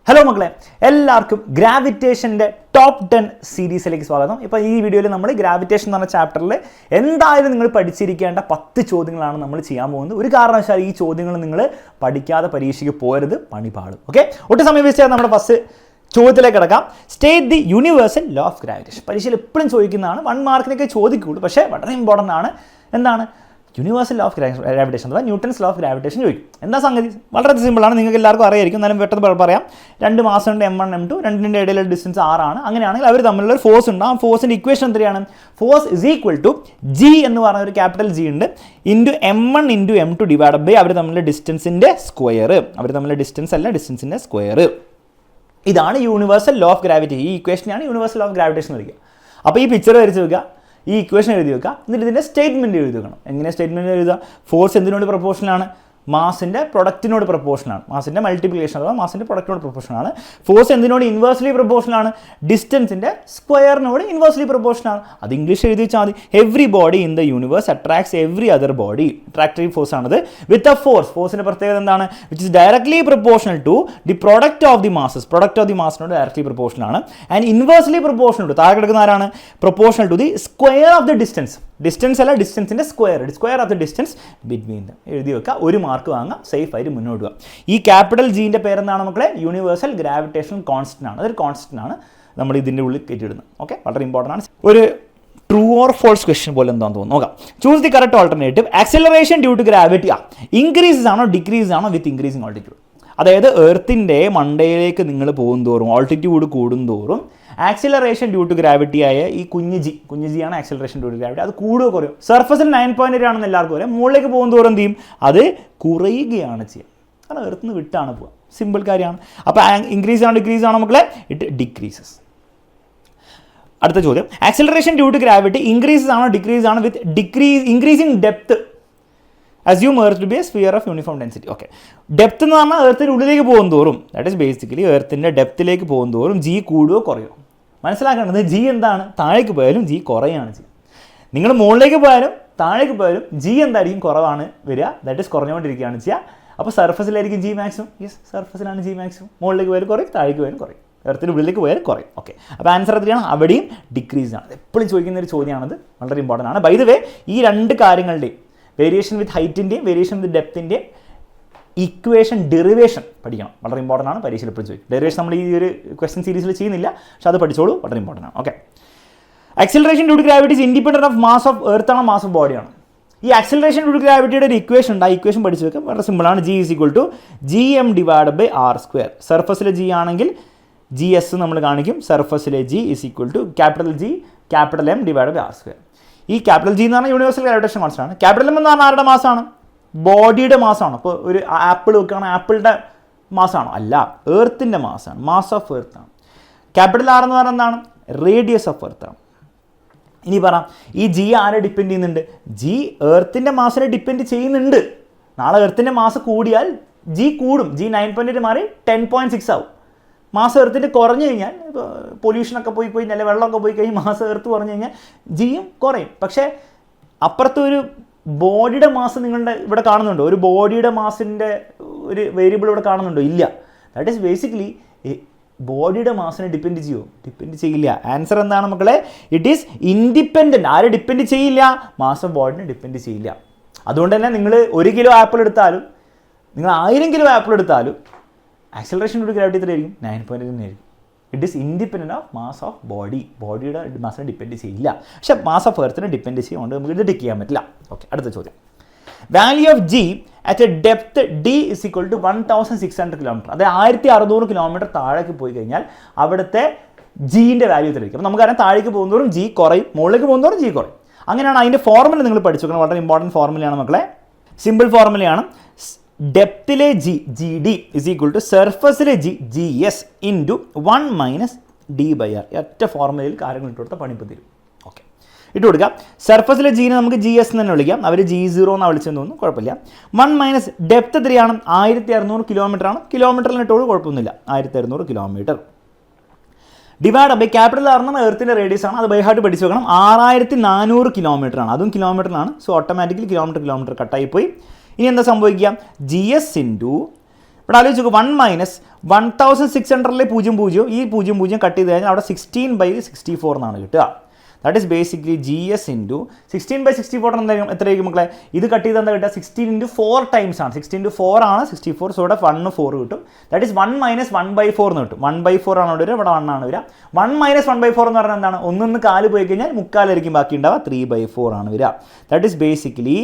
Hello മക്കളെ, എല്ലാവർക്കും ഗ്രാവിറ്റേഷൻ്റെ top 10 സീരീസിലേക്ക് സ്വാഗതം. ഇപ്പോൾ ഈ വീഡിയോയിൽ നമ്മൾ ഗ്രാവിറ്റേഷൻ എന്ന് പറഞ്ഞ ചാപ്റ്ററിൽ എന്തായാലും നിങ്ങൾ പഠിച്ചിരിക്കേണ്ട 10 ചോദ്യങ്ങളാണ് നമ്മൾ ചെയ്യാൻ പോകുന്നത്. ഒരു കാരണവശാൽ ഈ ചോദ്യങ്ങൾ നിങ്ങൾ പഠിക്കാതെ പരീക്ഷയ്ക്ക് പോരുത്, പണി പാടും. ഓക്കെ, ഒട്ടും സമയം വേസ്റ്റ് ചെയ്യാൻ നമ്മുടെ ഫസ്റ്റ് ചോദ്യത്തിലേക്ക് കിടക്കാം. State the universal law of gravitation. പരീക്ഷയിൽ എപ്പോഴും ചോദിക്കുന്നതാണ്, 1 മാർക്കിനൊക്കെ ചോദിക്കുള്ളൂ, പക്ഷേ വളരെ ഇമ്പോർട്ടൻ്റ് ആണ്. എന്താണ് യൂണിവേഴ്സൽ ലോ ഓഫ് ഗ്രാവിറ്റേഷൻ അഥവാ ന്യൂട്ടൺസ് ലോ ഓഫ് ഗ്രാവിറ്റേഷൻ ചോദിക്കും. എന്താ സംഗതി? വളരെ സിമ്പിളാണ്, നിങ്ങൾക്ക് എല്ലാവർക്കും അറിയായിരിക്കും, എന്നാലും പെട്ടെന്ന് പറയാം. 2 മാസമുണ്ട്, M1 M2, രണ്ടിൻ്റെ ഇടയിലുള്ള ഡിസ്റ്റൻസ് 6 ആണ്. അങ്ങനെയാണെങ്കിൽ അവർ തമ്മിലുള്ള ഒരു ഫോഴ്സ് ഉണ്ട്. ആ ഫോഴ്സിൻ്റെ ഇക്വേഷൻ എന്തിനാണ്? Force is equal to G എന്ന് പറഞ്ഞ ഒരു ക്യാപിറ്റൽ G ഉണ്ട് into M1 into M2 divide by അവർ തമ്മിലുള്ള ഡിസ്റ്റൻസിൻ്റെ സ്ക്വയർ. അവർ തമ്മിലുള്ള ഡിസ്റ്റൻസ് അല്ല, ഡിസ്റ്റൻസിൻ്റെ സ്ക്വയർ. ഇതാണ് യൂണിവേഴ്സൽ ലോ ഓഫ് ഗ്രാവിറ്റി. ഈ ഇക്വേഷനാണ് യൂണിവേഴ്സൽ ലോ ഓഫ് ഗ്രാവിറ്റേഷൻ എന്ന് വിളിക്കുക. അപ്പോൾ ഈ പിക്ചർ വരച്ച് വെക്കുക, ഈ ഇക്വേഷൻ എഴുതി വെക്കുക, എന്നിട്ട് ഇതിൻ്റെ സ്റ്റേറ്റ്മെൻറ്റ് എഴുതി വെക്കണം. എങ്ങനെ സ്റ്റേറ്റ്മെൻറ്റ് എഴുതുക? ഫോഴ്സ് എന്തിനോട് പ്രൊപ്പോർഷനാണ്? മാസിൻ്റെ പ്രൊഡക്റ്റിനോട് പ്രൊപ്പോർഷനാണ്. മാസിൻ്റെ മൾട്ടിപ്ലിക്കേഷൻ അഥവാ മാസിൻ്റെ പ്രൊഡക്റ്റിനോട് പ്രൊപ്പോർഷനാണ്. ഫോഴ്സ് എന്തിനോട് ഇൻവേഴ്സ്ലി പ്രൊപ്പോർഷനാണ്? ഡിസ്റ്റൻസിൻ്റെ സ്ക്വയറിനോട് ഇൻവേഴ്സ്ലി പ്രൊപ്പോർഷനാണ്. അത് ഇംഗ്ലീഷ് എഴുതി വെച്ചാൽ മതി. Every body in the universe attracts every other body. Attractive force ആണത് വിത്ത് എ ഫോഴ്സ്. ഫോഴ്സിൻ്റെ പ്രത്യേകത എന്താണ്? Which is directly proportional to the product of the masses. Product of the മാസിനോട് ഡയറക്ട്ലി പ്രൊപ്പോർഷനാണ്. ആൻഡ് ഇൻവേഴ്സ്ലി പ്രൊപ്പോർഷണൽ ടു, താഴെ കിടക്കുന്ന ആരാണ്? Proportional to the square of the distance. Distance അല്ല, ഡിസ്റ്റൻസിൻ്റെ square. Square of the distance between them. എഴുതി വെക്കുക, 1 mark വാങ്ങാം, സേഫ് ആയിട്ട് മുന്നോട്ട് പോകാം. ഈ ക്യാപിറ്റൽ ജീൻ്റെ പേരെന്താണ് മക്കളെ? യൂണിവേഴ്സൽ ഗ്രാവിറ്റേഷൻ കോൺസ്റ്റന്റ് ആണ്. അതൊരു കോൺസ്റ്റന്റ് ആണ്, നമ്മൾ ഇതിൻ്റെ ഉള്ളിൽ കയറ്റിയിടുന്നത്. ഓക്കെ, വളരെ ഇമ്പോർട്ടൻ്റ് ആണ്. ഒരു ട്രൂ ഓർ ഫോൾസ് ക്വസ്റ്റ്യൻ പോലെ എന്താണെന്ന് തോന്നുന്നു. നോക്കാം. Choose the correct alternative. Acceleration due to gravity increases ആണോ ഡിക്രീസ് ആണോ വിത്ത് ഇൻക്രീസിങ് ഓൾട്ടിറ്റ്യൂഡ്? അതായത് എർത്തിൻ്റെ മണ്ടയിലേക്ക് നിങ്ങൾ പോകുന്തോറും, ഓൾട്ടിറ്റ്യൂഡ് കൂടുന്തോറും ആക്സിലറേഷൻ ഡ്യൂ ടു ഗ്രാവിറ്റി ആയ ഈ കുഞ്ഞ് ജി ആണ് ആക്സിലറേഷൻ ഡ്യൂ ടു ഗ്രാവിറ്റി. അത് കൂടുകയോ കുറയോ? സർഫസിൽ 9.8 ആണെന്ന് എല്ലാവർക്കും അറിയാം. മുകളിലേക്ക് പോകുന്തോറും എന്ത് ചെയ്യും? അത് കുറയുകയാണ് ചെയ്യുക. കാരണം എർത്ത് നിന്ന് വിട്ടാണ് പോവുക. സിമ്പിൾ കാര്യമാണ്. അപ്പോൾ ഇൻക്രീസ് ആണോ ഡിക്രീസ് ആണോ മക്കളെ? It decreases. അടുത്ത ചോദ്യം, acceleration due to gravity increases ആണോ ഡിക്രീസ് ആണോ with increasing depth? Assume earth to be a sphere of uniform density. Okay, depth എന്ന് പറഞ്ഞാൽ എർത്തിൻ്റെ ഉള്ളിലേക്ക് പോകുന്തോറും, ദാറ്റ് ഈസ് ബേസിക്കലി എർത്തിൻ്റെ ഡെപ്തിലേക്ക് പോകുന്തോറും ജി കൂടുകയോ കുറയോ? മനസ്സിലാക്കേണ്ടത് ജി എന്താണ്? താഴേക്ക് പോയാലും ജി കുറയാണ് ചെയ്യുക. നിങ്ങൾ മുകളിലേക്ക് പോയാലും താഴേക്ക് പോയാലും ജി എന്തായിരിക്കും? കുറവാണ് വരിക. ദാറ്റ് ഈസ് കുറഞ്ഞുകൊണ്ടിരിക്കുകയാണ് ചെയ്യുക. അപ്പോൾ സർഫസിലായിരിക്കും ജി മാക്സിമം. യെസ്, സർഫസിലാണ് ജി മാക്സിമം. മുകളിലേക്ക് പോയാലും കുറയും, താഴേക്ക് പോയാലും കുറയും, എർത്തിൻ്റെ ഉള്ളിലേക്ക് പോയാലും കുറയും. ഓക്കെ, അപ്പോൾ ആൻസർ എത്രയാണ്? അവിടെയും ഡിക്രീസ് ആണ്. എപ്പോഴും ചോദിക്കുന്ന ഒരു ചോദ്യമാണത്, വളരെ ഇമ്പോർട്ടൻ്റ് ആണ്. ബൈ ദ വേ, ഈ 2 കാര്യങ്ങളുടെയും വേരിയേഷൻ വിത്ത് ഹൈറ്റിൻ്റെയും വേരിയേഷൻ വിത്ത് ഡെപ്തിൻ്റെയും ഇക്വേഷൻ ഡെറിവേഷൻ പഠിക്കണം. വളരെ ഇമ്പോർട്ടൻ്റ് ആണ്, പരീക്ഷയിൽ എപ്പോഴും ചോദിക്കും. ഡെറിവേഷൻ നമ്മൾ ഈ ഒരു ക്വസ്റ്റ്യൻ സീരീസിൽ ചെയ്യുന്നില്ല, പക്ഷേ അത് പഠിച്ചോളൂ, വളരെ ഇമ്പോർട്ടൻ്റ് ആണ്. Okay, acceleration due to gravity is independent of mass of earth ആണോ മാസ് ഓഫ് ബോഡിയാണ്? ഈ ആക്സിലറേഷൻ ഡ്യൂ ടു ഗ്രാവിറ്റിയുടെ ഒരു ഇക്വേഷൻ ഉണ്ട്. ആ ഇക്വേഷൻ പഠിച്ചു വെക്കാം, വളരെ സിമ്പിളാണ്. G is equal to GM divide by R². സർഫസിലെ G ആണെങ്കിൽ GS നമ്മൾ കാണിക്കും. സർഫസിലെ G is equal to capital G capital M divide by R². ഈ ക്യാപിറ്റൽ G എന്ന് പറഞ്ഞാൽ യൂണിവേഴ്സൽ ഗ്രാവിറ്റേഷൻ കോൺസ്റ്റന്റ് ആണ്. ക്യാപിറ്റൽ M എന്ന് പറഞ്ഞാൽ ആരുടെ മാസമാണ്? ബോഡിയുടെ മാസമാണ്. അപ്പോൾ ഒരു ആപ്പിൾ വെക്കുകയാണ്, ആപ്പിളിൻ്റെ മാസമാണോ? അല്ല, എർത്തിൻ്റെ മാസമാണ്. മാസ് ഓഫ് എർത്ത് ആണ്. ക്യാപിറ്റൽ R എന്ന് പറഞ്ഞാൽ എന്താണ്? റേഡിയസ് ഓഫ് എർത്ത് ആണ്. ഇനി പറ, ഈ G ആരെ ഡിപ്പെൻഡ് ചെയ്യുന്നുണ്ട്? G എർത്തിൻ്റെ മാസിനെ ഡിപ്പെൻഡ് ചെയ്യുന്നുണ്ട്. നാളെ എർത്തിൻ്റെ മാസ് കൂടിയാൽ G കൂടും. G 9.8 മാറി 10.6 ആവും. മാസം എർത്തിൻ്റെ കുറഞ്ഞു കഴിഞ്ഞാൽ, ഇപ്പോൾ പൊല്യൂഷനൊക്കെ പോയി കഴിഞ്ഞാൽ, വെള്ളമൊക്കെ പോയി കഴിഞ്ഞാൽ മാസം എർത്ത് കുറഞ്ഞു കഴിഞ്ഞാൽ ജിയും കുറയും. പക്ഷേ അപ്പുറത്ത് ഒരു ബോഡിയുടെ മാസ് നിങ്ങളുടെ ഇവിടെ കാണുന്നുണ്ടോ? ഒരു ബോഡിയുടെ മാസിൻ്റെ ഒരു വേരിയബിൾ ഇവിടെ കാണുന്നുണ്ടോ? ഇല്ല. ദാറ്റ് ഈസ് ബേസിക്കലി ബോഡിയുടെ മാസിനെ ഡിപ്പെൻഡ് ചെയ്യുമോ? ഡിപ്പെൻഡ് ചെയ്യില്ല. ആൻസർ എന്താണ് മക്കളെ? It is independent. ആരെ ഡിപ്പെൻഡ് ചെയ്യില്ല? മാസ് ഓഫ് ബോഡിനെ ഡിപ്പെൻഡ് ചെയ്യില്ല. അതുകൊണ്ട് തന്നെ നിങ്ങൾ 1 കിലോ ആപ്പിൾ എടുത്താലും, നിങ്ങൾ 1000 കിലോ ആപ്പിൾ എടുത്താലും ആക്സിലറേഷൻ ഡ്യൂ ടു ഗ്രാവിറ്റി എത്രയായിരിക്കും? 9.8 ആയിരിക്കും. It is independent of mass of body. ബോഡിയുടെ മാസിനെ ഡിപ്പെൻഡ് ചെയ്യില്ല. പക്ഷേ മാസ് ഓഫ് എർത്തിനെ ഡിപ്പെൻഡ് ചെയ്യുകൊണ്ട് നമുക്ക് ഇത് ഡിക്ക് ചെയ്യാൻ പറ്റില്ല. ഓക്കെ, അടുത്ത ചോദ്യം. Value of G at a depth D is equal to 1600 kilometre. അതായത് 1600 കിലോമീറ്റർ താഴേക്ക് പോയി കഴിഞ്ഞാൽ അവിടുത്തെ ജീൻ്റെ വാല്യൂ എത്രയായിരിക്കും? അപ്പോൾ നമുക്കറിയാം, താഴേക്ക് പോകുന്നതോറും G കുറയും, മുകളിലേക്ക് പോകുന്നതോറും G കുറയും. അങ്ങനെയാണ് അതിൻ്റെ ഫോർമുല നിങ്ങൾ പഠിച്ചു വെക്കണം. വളരെ ഇമ്പോർട്ടൻറ്റ് ഫോർമുലയാണ് മക്കളെ. സിമ്പിൾ ഫോർമുലയാണ്. ഡെപ്തിലെ GD ഇസ് ഈക്വൽ ടു സർഫസിലെ GS ഇൻറ്റു 1 മൈനസ് D/R. ഒറ്റ ഫോർമുലയിൽ കാര്യങ്ങൾ ഇട്ട് കൊടുത്താൽ പണിപ്പ് തരും. ഓക്കെ, ഇട്ട് കൊടുക്കാം. സർഫസിലെ Gനെ നമുക്ക് GS എന്ന് തന്നെ വിളിക്കാം. അവർ G0 എന്നാണ് വിളിച്ചെന്ന് തോന്നുന്നു, കുഴപ്പമില്ല. 1 മൈനസ് ഡെപ്ത് എത്രയാണ്? 1600 കിലോമീറ്റർ ആണ്. കിലോമീറ്ററിൽ ഇട്ടോളൂ, കുഴപ്പമൊന്നുമില്ല. 1600 kilometre divide by capital R എന്ന എർത്തിൻ്റെ റേഡിയസ് ആണ്. അത് ബൈ ഹാർട്ട് പഠിച്ചു വെക്കണം. 6400 കിലോമീറ്റർ ആണ്. അതും കിലോമീറ്ററിലാണ്. സോ ഓട്ടോമാറ്റിക്കലി കിലോമീറ്റർ കട്ടായി പോയി. ഇനി എന്താ സംഭവിക്കുക? GS ഇൻറ്റു ഇവിടെ ആലോചിച്ച് നോക്കുക 1 മൈനസ് 1600 0 ഈ 0 കട്ട് ചെയ്ത് കഴിഞ്ഞാൽ അവിടെ 16/64 എന്നാണ് കിട്ടുക. That is basically GS into 16/64 എന്തായിരിക്കും എത്രയായിരിക്കും മക്കളെ? ഇത് കട്ട് ചെയ്ത് എന്താ കിട്ടുക? 16 × 4 ടൈംസ് ആണ്. 16 × 4 ആണ് 64. സോ ഇവിടെ 1 4 കിട്ടും. ദാറ്റ് ഈസ് 1 മൈനസ് 1/4 എന്ന് കിട്ടും. 1/4 ആണ് ഇവിടെ 1 ആണ് വരിക. 1 മൈനസ് 1/4 എന്ന് പറഞ്ഞാൽ എന്താണ്? 1 കാല് പോയി കഴിഞ്ഞാൽ മുക്കാലായിരിക്കും ബാക്കി ഉണ്ടാവുക. 3/4 ആണ് വരിക. ദാറ്റ് ഈസ് ബേസിക്കലി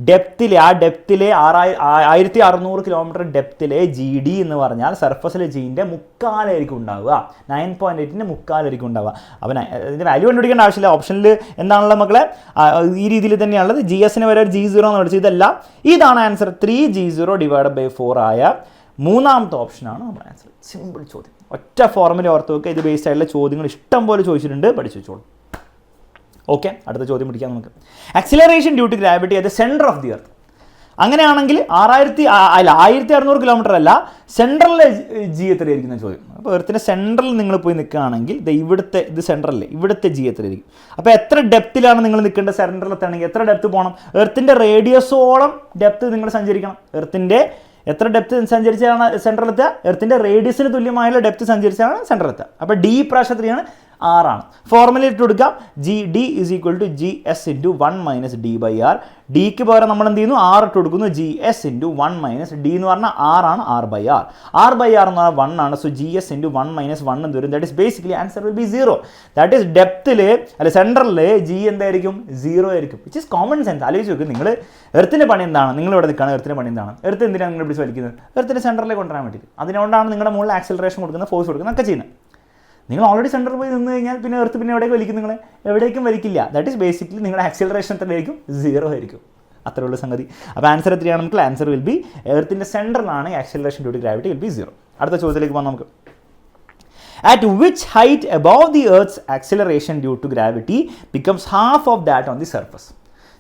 ഡെപ്തിലെ 1600 കിലോമീറ്റർ ഡെപ്തിലെ GD എന്ന് പറഞ്ഞാൽ സർഫസിലെ ജീൻ്റെ മുക്കാലായിരിക്കും ഉണ്ടാവുക. 9.8ൻ്റെ മുക്കാലായിരിക്കും ഉണ്ടാവുക. അപ്പോൾ ഇതിൻ്റെ വാല്യൂ കണ്ടുപിടിക്കേണ്ട ആവശ്യമില്ല. ഓപ്ഷനിൽ എന്താണുള്ള മക്കളെ? ഈ രീതിയിൽ തന്നെയാണുള്ളത്. GSന് വരെ ഒരു G0 എന്ന് വിളിച്ചത്. ഇതല്ല, ഇതാണ് ആൻസർ. 3G0/4 ആയ മൂന്നാമത്തെ ഓപ്ഷനാണ് നമ്മുടെ ആൻസർ. സിമ്പിൾ ചോദ്യം, ഒറ്റ ഫോർമുല ഓർത്ത് വെക്കുക. ഇത് ബേസ്ഡ് ആയിട്ടുള്ള ചോദ്യങ്ങൾ ഇഷ്ടം പോലെ ചോദിച്ചിട്ടുണ്ട്, പഠിച്ചു വെച്ചോളൂ. ഓക്കെ, അടുത്ത ചോദ്യം പിടിക്കാം നമുക്ക്. Acceleration due to gravity at the centre of the earth. അങ്ങനെയാണെങ്കിൽ 1600 കിലോമീറ്റർ അല്ല, സെൻട്രലിലെ G എത്രയായിരിക്കുന്ന ചോദ്യം. അപ്പോൾ എർത്തിൻ്റെ സെൻട്രൽ നിങ്ങൾ പോയി നിൽക്കുകയാണെങ്കിൽ ഇവിടുത്തെ ഇത് സെൻട്രലിലെ ഇവിടുത്തെ G എത്രയായിരിക്കും? അപ്പോൾ എത്ര ഡെപ്തിലാണ് നിങ്ങൾ നിൽക്കേണ്ടത്? സെൻട്രൽ എത്താണെങ്കിൽ എത്ര ഡെപ്ത് പോകണം? എർത്തിൻ്റെ റേഡിയസോളം ഡെപ്ത് നിങ്ങൾ സഞ്ചരിക്കണം. എർത്തിൻ്റെ എത്ര ഡെപ്ത് സഞ്ചരിച്ചാണ് സെൻട്രൽ എത്തുക? എർത്തിൻ്റെ റേഡിയസിന് തുല്യമായുള്ള ഡെപ്ത് സഞ്ചരിച്ചാണ് സെൻട്രൽ എത്തുക. അപ്പോൾ D പ്രാവശ്യം എത്രയാണ്? 6 ആണ്. ഫോർമുല ഇട്ട് കൊടുക്കാം. GD = GS × 1 - D/R. ഡിക്ക് പകരം നമ്മൾ എന്ത് ചെയ്യുന്നു? 6 ഇട്ട് കൊടുക്കുന്നു. GS × 1 - D എന്ന് പറഞ്ഞാൽ 6 ആണ്. R/R. R/R എന്ന് പറഞ്ഞാൽ 1 ആണ്. സോ GS × 1 - 1 എന്ന് വരും. That is basically answer will be 0. That is ഡെപ്തിൽ അല്ലെ സെൻട്രലിൽ G എന്തായിരിക്കും? 0 ആയിരിക്കും. Which is common sense. ആലോചിച്ച് നോക്ക്, നിങ്ങൾ എർത്തിൻ്റെ പണി എന്താണ്? നിങ്ങൾ ഇവിടെ നിൽക്കുകയാണ്, എർത്തിൻ്റെ പണി എന്താണ്? എർത്ത് എന്തിനാണ് നിങ്ങൾ പിടിച്ച് വലിക്കുന്നത്? എർത്തിൻ്റെ സെൻട്രലിലേക്ക് കൊണ്ടുവരാൻ വേണ്ടിയിട്ട്. അതുകൊണ്ടാണ് നിങ്ങളുടെ മുകളിൽ ആക്സിലറേഷൻ കൊടുക്കുന്നത്, ഫോഴ്സ് കൊടുക്കുന്നത് ഒക്കെ ചെയ്യുന്നത്. നിങ്ങൾ ഓൾറെഡി സെൻറ്ററിൽ പോയി നിന്ന് കഴിഞ്ഞാൽ പിന്നെ എർത്ത് പിന്നെ എവിടേക്ക് വലിക്കും? നിങ്ങളെ എവിടേക്കും വലിക്കില്ല. ദാറ്റ് ഈസ് ബേസിക്കലി നിങ്ങളുടെ ആക്സിലറേഷൻ എത്രയായിരിക്കും? 0 ആയിരിക്കും. അത്രയുള്ള സംഗതി. അപ്പോൾ ആൻസർ എത്രയാണ് നമുക്ക്? ആൻസർ വിൽ ബി എർത്തിൻ്റെ സെൻറ്ററിലാണ് acceleration due to gravity will be 0. അടുത്ത ചോദ്യത്തിലേക്ക് പോകാം നമുക്ക്. At which height above the Earth's acceleration due to gravity becomes half of that on the surface?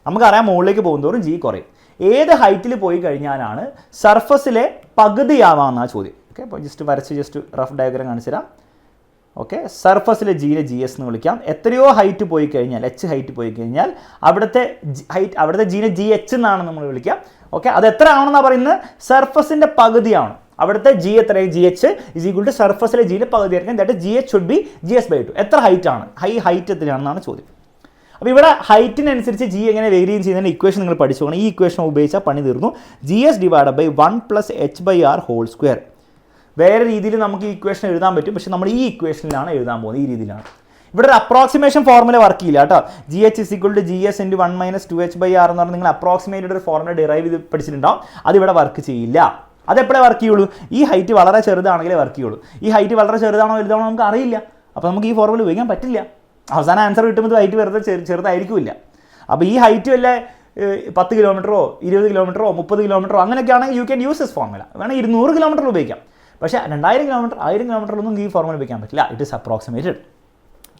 നമുക്കറിയാം മുകളിലേക്ക് പോകുന്നതോറും G കുറയും. ഏത് ഹൈറ്റിൽ പോയി കഴിഞ്ഞാലാണ് സർഫസിലെ പകുതിയാവാമെന്ന ചോദ്യം. ഓക്കെ, അപ്പോൾ ജസ്റ്റ് റഫ് ഡയഗ്രാം കാണിച്ചു തരാം. ഓക്കെ, സർഫസിലെ Gനെ GS എന്ന് വിളിക്കാം. എത്രയോ ഹൈറ്റ് പോയി കഴിഞ്ഞാൽ, H ഹൈറ്റ് പോയി കഴിഞ്ഞാൽ അവിടുത്തെ Gനെ GH എന്നാണ് നമ്മൾ വിളിക്കാം. ഓക്കെ, അത് എത്ര ആവണമെന്നാണ് പറയുന്നത്? സർഫസിൻ്റെ പകുതിയാണ്. അവിടുത്തെ G എത്രയാണ്? GH = സർഫസിലെ Gയുടെ പകുതി ആയിരിക്കും. That GH should be GS/2. എത്ര ഹൈറ്റ് ആണ്? ഹൈറ്റ് എത്രയാണെന്നാണ് ചോദ്യം. അപ്പോൾ ഇവിടെ ഹൈറ്റിനനുസരിച്ച് G എങ്ങനെ വേരിയും ചെയ്യുന്നതിൻ്റെ ഇക്വേഷൻ നിങ്ങൾ പഠിച്ചു പോകണം. ഈ ഇക്വേഷൻ ഉപയോഗിച്ചാൽ പണി തീർന്നു. GS / 1 + h/r². വേറെ രീതിയിൽ നമുക്ക് ഈ ഇക്വേഷൻ എഴുതാൻ പറ്റും, പക്ഷേ നമ്മൾ ഈ ഇക്വേഷനിലാണ് എഴുതാൻ പോകുന്നത്. ഈ രീതിയിലാണ്. ഇവിടെ ഒരു അപ്രോക്സിമേഷൻ ഫോർമുല വർക്ക് ചെയ്യില്ല കേട്ടോ. GH = GS × 1 - 2h/r എന്ന് പറഞ്ഞാൽ നിങ്ങൾ അപ്രോക്സിമേറ്റഡ് ഒരു ഫോർമുല ഡിറൈവ് ചെയ്ത് പഠിച്ചിട്ടുണ്ടാവും. അതിവിടെ വർക്ക് ചെയ്യില്ല. അതെപ്പോഴേ വർക്ക് ചെയ്യുള്ളൂ? ഈ ഹൈറ്റ് വളരെ ചെറുതാണെങ്കിലേ വർക്ക് ചെയ്യുള്ളൂ. ഈ ഹൈറ്റ് വളരെ ചെറുതാണോ വലുതാണോ നമുക്ക് അറിയില്ല. അപ്പോൾ നമുക്ക് ഈ ഫോർമുല ഉപയോഗിക്കാൻ പറ്റില്ല. അവസാനം ആൻസർ കിട്ടുമ്പോൾ ഹൈറ്റ് വെറുതെ ചെറുതായിരിക്കില്ല. അപ്പോൾ ഈ ഹൈറ്റ് വല്ല 10 കിലോമീറ്ററോ 20 കിലോമീറ്ററോ 30 കിലോമീറ്ററോ അങ്ങനെയൊക്കെ ആണെങ്കിൽ you can use this formula. വേണമെങ്കിൽ 200 കിലോമീറ്റർ ഉപയോഗിക്കാം. പക്ഷേ 2000 കിലോമീറ്റർ 1000 കിലോമീറ്ററിലൊന്നും ഈ ഫോർമുല ഉപയോഗിക്കാൻ പറ്റില്ല. It is approximated.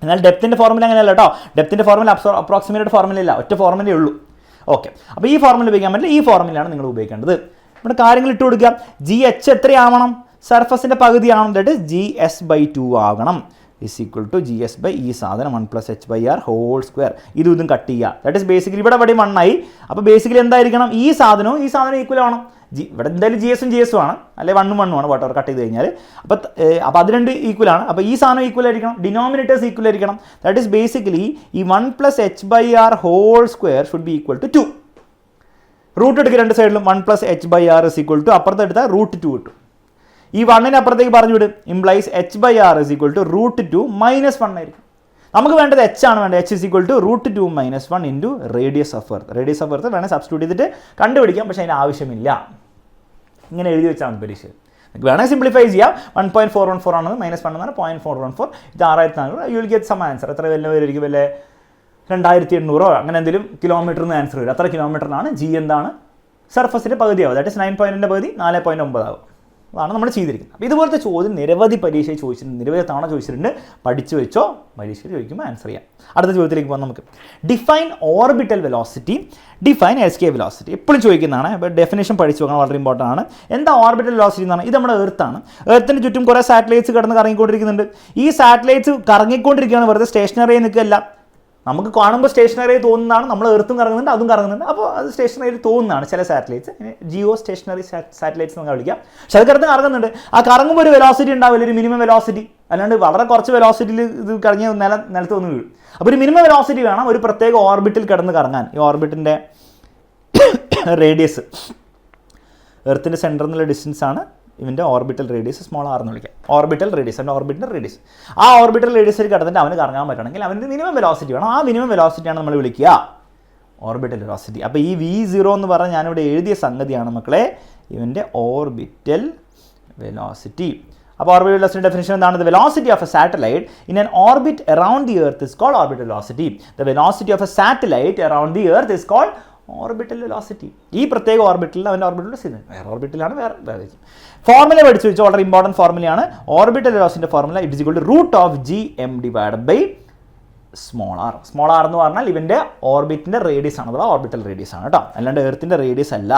എന്നാൽ ഡെപ്തിൻ്റെ ഫോർമുല അങ്ങനെയല്ല കേട്ടോ. ഡെപ്തിൻ്റെ ഫോർമുല അപ്രോക്സിമേറ്റഡ് ഫോർമുല ഇല്ല, ഒറ്റ ഫോർമുലയേ ഉള്ളൂ. ഓക്കെ, അപ്പോൾ ഈ ഫോർമുല ഉപയോഗിക്കാൻ പറ്റില്ല. ഈ ഫോർമുലയാണ് നിങ്ങൾ ഉപയോഗിക്കേണ്ടത്. ഇവിടെ കാര്യങ്ങൾ ഇട്ട് കൊടുക്കുക. GH എത്രയാവണം? സർഫസിൻ്റെ പകുതിയാവണം. ദാറ്റ് ഈസ് GS/2 ആകണം. = GS/ ഈ സാധനം 1 + h/r². ഇതും കട്ട് ചെയ്യുക. ദാറ്റ് ഈസ് ബേസിക്കലി ഇവിടെ 1 ആയി. അപ്പോൾ ബേസിക്കലി എന്തായിരിക്കണം? ഈ സാധനവും ഈക്വൽ ആവണം. ഇവിടെ എന്തായാലും GSഉം GSഉം ആണ്, അല്ലെ 1ഉം 1ഉം ആണ്. വാട്ടർ കട്ട് ചെയ്ത് കഴിഞ്ഞാൽ അപ്പോൾ അത് രണ്ട് ഈക്വൽ ആണ്. അപ്പോൾ ഈ സാധനം ഈക്വൽ ആയിരിക്കണം, ഡിനോമിനേറ്റേഴ്സ് ഈക്വൽ ആയിരിക്കണം. ദാറ്റ് ഈസ് ബേസിക്കലി ഈ 1 + h/r² should be equal to 2. Root എടുക്കുക രണ്ട് സൈഡിലും. 1 + h/r = അപ്പുറത്ത് എടുത്താൽ √2 കിട്ടും. ഈ 1നെ അപ്പുറത്തേക്ക് പറഞ്ഞു വിടും. ഇംപ്ലൈസ് h/r = √2 - 1 ആയിരിക്കും. നമുക്ക് വേണ്ടത് H ആണ് വേണ്ടത്. H = √2 - 1 into radius of earth. Radius of earth വേണേൽ സബ്സ്റ്റിറ്റ്യൂട്ട് ചെയ്തിട്ട് കണ്ടുപിടിക്കാം, പക്ഷേ അതിന് ആവശ്യമില്ല. ഇങ്ങനെ എഴുതി വെച്ചാൽ മതി പരീക്ഷ. വേണമെങ്കിൽ സിംപ്ലിഫൈ ചെയ്യാം. 1.414 ആണെന്ന് -1 എന്നാണ് 0.414. ഇത് 6400. You will get some answer. എത്ര വല്ല പേരായിരിക്കും? വല്ല 2800 അങ്ങനെ എന്തെങ്കിലും കിലോമീറ്ററിന് ആൻസർ വരും. അത്ര കിലോമീറ്ററിനാണ് G എന്താണ്? സർഫസിൻ്റെ പകുതിയാവും. ദാറ്റ് ഈസ് 9.ൻ്റെ പകുതി 4.9 ആവും. അതാണ് നമ്മൾ ചെയ്തിരിക്കുന്നത്. അപ്പോൾ ഇതുപോലത്തെ ചോദ്യം നിരവധി പരീക്ഷ ചോദിച്ചിട്ടുണ്ട്, നിരവധി തവണ ചോദിച്ചിട്ടുണ്ട്. പഠിച്ചു വെച്ചോ, പരീക്ഷ ചോദിക്കുമ്പോൾ ആൻസർ ചെയ്യാം. അടുത്ത ചോദ്യത്തിലേക്ക് പോകാം നമുക്ക്. Define orbital velocity, define escape velocity. എപ്പോഴും ചോദിക്കുന്നതാണ്. അപ്പോൾ ഡെഫിനേഷൻ പഠിച്ചു വെക്കണം, വളരെ ഇമ്പോർട്ടൻ്റ് ആണ്. എന്താ ഓർബിറ്റൽ വെലോസിറ്റി എന്ന് പറഞ്ഞാൽ? ഇത് നമ്മുടെ എർത്താണ്. എർത്തിന് ചുറ്റും കുറേ സാറ്റലൈറ്റ്സ് കിടന്ന് കറങ്ങിക്കൊണ്ടിരിക്കുന്നുണ്ട്. ഈ സാറ്റലൈറ്റ്സ് കറങ്ങിക്കൊണ്ടിരിക്കുകയാണ്, വെറുതെ സ്റ്റേഷനറി നിൽക്കുകയല്ല. നമുക്ക് കാണുമ്പോൾ സ്റ്റേഷനറി തോന്നുന്നതാണ്, നമ്മൾ എർത്തും കറങ്ങുന്നുണ്ട് അതും കറങ്ങുന്നുണ്ട്, അപ്പോൾ അത് സ്റ്റേഷനറി തോന്നുന്നതാണ് ചില സാറ്റലൈറ്റ്സ്. ജിയോ സ്റ്റേഷനറി സാറ്റലൈറ്റ്സ് എന്നൊക്കെ വിളിക്കാം. പക്ഷെ അത് കിടന്ന് കറങ്ങുന്നുണ്ട്. ആ കറങ്ങുമ്പോൾ ഒരു വെലോസിറ്റി ഉണ്ടാവില്ല, ഒരു മിനിമം വെലോസിറ്റി. അല്ലാണ്ട് വളരെ കുറച്ച് വെലോസിറ്റിയിൽ ഇത് കറങ്ങി നിലത്ത് വന്ന് വീഴും. അപ്പോൾ ഒരു മിനിമം വെലോസിറ്റി വേണം ഒരു പ്രത്യേക ഓർബിറ്റിൽ കിടന്ന് കറങ്ങാൻ. ഈ ഓർബിറ്റിൻ്റെ റേഡിയസ്, എർത്തിൻ്റെ സെൻറ്ററിൽ നിന്നുള്ള ഡിസ്റ്റൻസ് ആണ് ഇവൻ്റെ ഓർബിറ്റൽ റേഡിയസ്, സ്മോൾ ആർ എന്ന് വിളിക്കാം. ഓർബിറ്റൽ റേഡിയസ്, അവൻ്റെ ഓർബിറ്റൽ റേഡിയസ്. ആ ഓർബിറ്റൽ റേഡിയസിൽ കിടന്നിട്ട് അവന് കറങ്ങാൻ പറ്റണമെങ്കിൽ അവൻ്റെ മിനിമം വെലോസിറ്റി വേണം. ആ മിനിമം വെലോസിറ്റിയാണ് നമ്മൾ വിളിക്കുക ഓർബിറ്റൽ വെലോസിറ്റി. അപ്പോൾ ഈ V0 എന്ന് പറഞ്ഞാൽ ഞാനിവിടെ എഴുതിയ സംഗതിയാണ് മക്കളെ ഇവൻ്റെ ഓർബിറ്റൽ വെലോസിറ്റി. അപ്പോൾ ഓർബിറ്റൽ വെലോസിറ്റി ഡെഫിനിഷൻ എന്താണ്? The velocity of a satellite in an orbit around the earth is called orbital velocity. The velocity of a satellite around the earth is called orbital velocity. ഈ പ്രത്യേക ഓർബിറ്റലിൽ അവൻ്റെ orbital velocity, വേറെ ഓർബിറ്റലാണ് വേറെ. Formula പഠിച്ചു വെച്ചാൽ വളരെ important ഫോർമുലയാണ്. Orbital വെലോസിറ്റിൻ്റെ ഫോർമുല it is equal to √g(m) small R. Small R എന്ന് പറഞ്ഞാൽ ഇവൻ്റെ ഓർബിറ്റിൻ്റെ റേഡിയസ് ആണ്, അഥവാ ഓർബിറ്റൽ റേഡിയസ് ആണ് കേട്ടോ, അല്ലാണ്ട് എർത്തിൻ്റെ റേഡിയസ് അല്ല.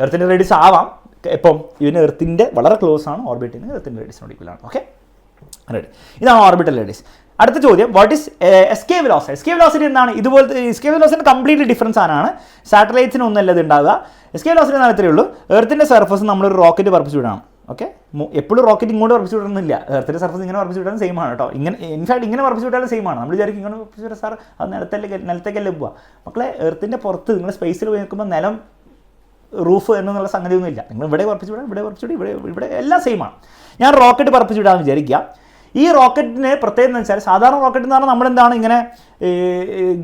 എർത്തിൻ്റെ റേഡിയസ് ആവാം, എപ്പം ഇവന് എർത്തിൻ്റെ വളരെ ക്ലോസ് ആണ്, ഓർബിറ്റിന് എർത്തിൻ്റെ റേഡിയസിനോട് ഈക്വലാണ്. Okay, ready. ഇതാണ് ഓർബിറ്റൽ റേഡിയസ്. അടുത്ത ചോദ്യം, what is escape velocity? Escape velocity എന്താണ്? ഇതുപോലത്തെ എസ്കേപ്പ് വെലോസിറ്റി കംപ്ലീറ്റ്ലി ഡിഫറൻസ് ആണ്. സാറ്റലൈറ്റ്സിന് ഒന്നല്ല ഇത് ഉണ്ടാവുക. എസ്കേപ്പ് വെലോസിറ്റി എന്നാൽ ഇത്രയേ ഉള്ളൂ, എർത്തിൻ്റെ സർഫസ് നമ്മളൊരു റോക്കറ്റ് പറപ്പിച്ച് വിടണം. ഓക്കെ, എപ്പോഴും റോക്കറ്റ് ഇങ്ങോട്ട് പറപ്പിച്ച് വിടണമെന്നില്ല, എർത്തിൻ്റെ സർഫസ് ഇങ്ങനെ പറപ്പിച്ച് വിടാൻ സെയിം ആണ് കേട്ടോ. ഇൻഫാക്ട് ഇങ്ങനെ പറപ്പിച്ച് വിട്ടാലും സെയിം ആണ്. നമ്മൾ വിചാരിക്കും ഇങ്ങനെ പറപ്പിച്ച് വിടാൻ സാർ അത് നിലത്തേക്കല്ലേ പോവുക. മക്കളെ, എർത്തിൻ്റെ പുറത്ത് നിങ്ങൾ സ്പേസിൽ പോയി നിൽക്കുമ്പോൾ നിലം റൂഫ് എന്നുള്ള സംഗതിയൊന്നും ഇല്ല. നിങ്ങൾ ഇവിടെ പറപ്പിച്ച് വിടാം, ഇവിടെ പറപ്പിച്ച് വിടാം, ഇവിടെ എല്ലാം സെയിം ആണ്. ഞാൻ റോക്കറ്റ് പറപ്പിച്ച് വിടാമെന്ന് വിചാരിക്കുക. ഈ റോക്കറ്റിന് പ്രത്യേകത എന്ന് വെച്ചാൽ, സാധാരണ റോക്കറ്റ് എന്ന് പറഞ്ഞാൽ നമ്മളെന്താണ് ഇങ്ങനെ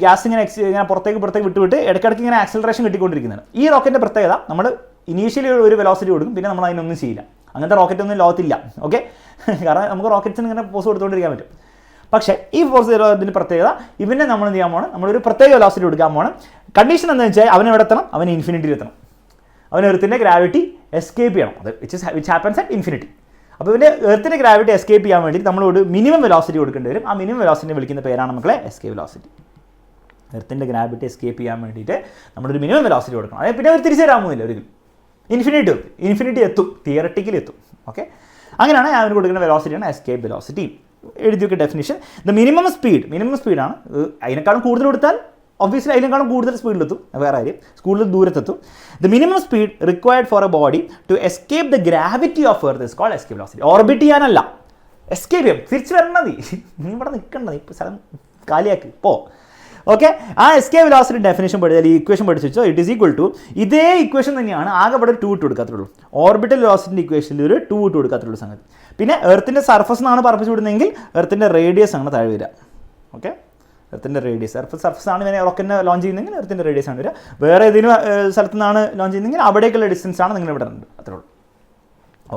ഗ്യാസ് ഇങ്ങനെ പുറത്തേക്ക് വിട്ട് ഇടയ്ക്കിടയ്ക്ക് ഇങ്ങനെ ആക്സലറേഷൻ കിട്ടിക്കൊണ്ടിരിക്കുന്നത്. ഈ റോക്കറ്റിൻ്റെ പ്രത്യേകത, നമ്മൾ ഇനീഷ്യലി ഒരു വെലോസിറ്റി കൊടുക്കും, പിന്നെ നമ്മൾ അതിനൊന്നും ചെയ്യില്ല. അങ്ങനത്തെ റോക്കറ്റ് ഒന്നും ലോകത്തില്ല. ഓക്കെ, കാരണം നമുക്ക് റോക്കറ്റ്സിന് ഇങ്ങനെ പോസ് കൊടുത്തുകൊണ്ടിരിക്കാൻ പറ്റും. പക്ഷേ ഈ ഫോഴ്സ് ഇതിൻ്റെ പ്രത്യേകത, ഇവനെ നമ്മൾ എന്ത് ചെയ്യാൻ പോകണം, നമ്മളൊരു പ്രത്യേക വെലോസിറ്റി കൊടുക്കാൻ പോകണം. കണ്ടീഷൻ എന്താണെന്ന് വെച്ചാൽ അവൻ എവിടെ എത്തണം, അവൻ ഇൻഫിനിറ്റിയിൽ എത്തണം. അവൻ എർത്തിൻ്റെ ഗ്രാവിറ്റി എസ്കേപ്പ് ചെയ്യണം. അത് വിച്ച് ഹാപ്പൻസ് അറ്റ് ഇൻഫിനിറ്റി. അപ്പോൾ ഇവൻ്റെ എർത്തിൻ്റെ ഗ്രാവിറ്റി എസ്കേപ്പ് ചെയ്യാൻ വേണ്ടി നമ്മളോട് മിനിമം വെലോസിറ്റി കൊടുക്കേണ്ടി വരും. ആ മിനിമം വെലോസിറ്റി വിളിക്കുന്ന പേരാണ് മക്കളെ എസ്കേപ്പ് വെലോസിറ്റി. എർത്തിൻ്റെ ഗ്രാവിറ്റി എസ്കേപ്പ് ചെയ്യാൻ വേണ്ടിയിട്ട് നമ്മളൊരു മിനിമം വെലോസിറ്റി കൊടുക്കണം. അതായത് പിന്നെ അവർ തിരിച്ചു തരാൻ പോകുന്നില്ല, ഒരിക്കലും ഇൻഫിനിറ്റി എത്തും, തിയററ്റിക്കലി എത്തും. ഓക്കെ, അങ്ങനെയാണ് അവന് കൊടുക്കുന്ന വെലോസിറ്റിയാണ് എസ്കേപ്പ് വെലോസിറ്റി. എഴുതിയൊക്കെ ഡെഫിനിഷൻ, ദ മിനിമം സ്പീഡാണ്. അതിനേക്കാളും കൂടുതൽ കൊടുത്താൽ ഒബ്വിയസ്ലി അതിനേക്കാളും കൂടുതൽ സ്പീഡിലെത്തും, വേറെ കാര്യം, കൂടുതൽ ദൂരത്തെത്തും. The minimum speed required for a body to escape the gravity of earth is called escape velocity. Orbit ചെയ്യാനല്ല, എസ്കേപ്പ് ചെയ്യാം, തിരിച്ചു വരണത്. നീ ഇവിടെ നിൽക്കണ്ട, ഇപ്പോൾ സ്ഥലം കാലിയാക്കി പോ. ഓക്കെ, ആ എസ്കേപ്പ് വെലോസിറ്റി ഡെഫിനേഷൻ പഠിച്ചാൽ ഈ ഇക്വേഷൻ പഠിച്ചു വെച്ചോ, ഇറ്റ് ഈസ് ഈക്വൽ ടു ഇതേ ഇക്വേഷൻ തന്നെയാണ്, ആകെ ഇവിടെ 2 ഇട്ട് കൊടുക്കാത്തുള്ളൂ. ഓർബിറ്റൽ വെലോസിറ്റിൻ്റെ ഇക്വേഷനിൽ ഒരു 2 ഇട്ട് കൊടുക്കാത്തുള്ളൂ സംഗതി. പിന്നെ എർത്തിൻ്റെ സർഫസ് എന്നാണ് പറപ്പിച്ച് വിടുന്നതെങ്കിൽ എർത്തിൻ്റെ റേഡിയസ് ആണ് താഴെ വരിക. ഓക്കെ, എർത്തിൻ്റെ റേഡിയസ്, സർഫസ് ആണ് ഇങ്ങനെ റോക്കറ്റിനെ ലോഞ്ച് ചെയ്യുന്നതെങ്കിൽ എർത്തിൻ്റെ റേഡിയസ് ആണ് വരിക. വേറെ ഏതെങ്കിലും സ്ഥലത്തു നിന്നാണ് ലോഞ്ച് ചെയ്യുന്നതെങ്കിൽ അവിടേക്കുള്ള ഡിസ്റ്റൻസ് ആണ് നിങ്ങൾ ഇവിടെ ഉണ്ട്, അത്രേ ഉള്ളൂ.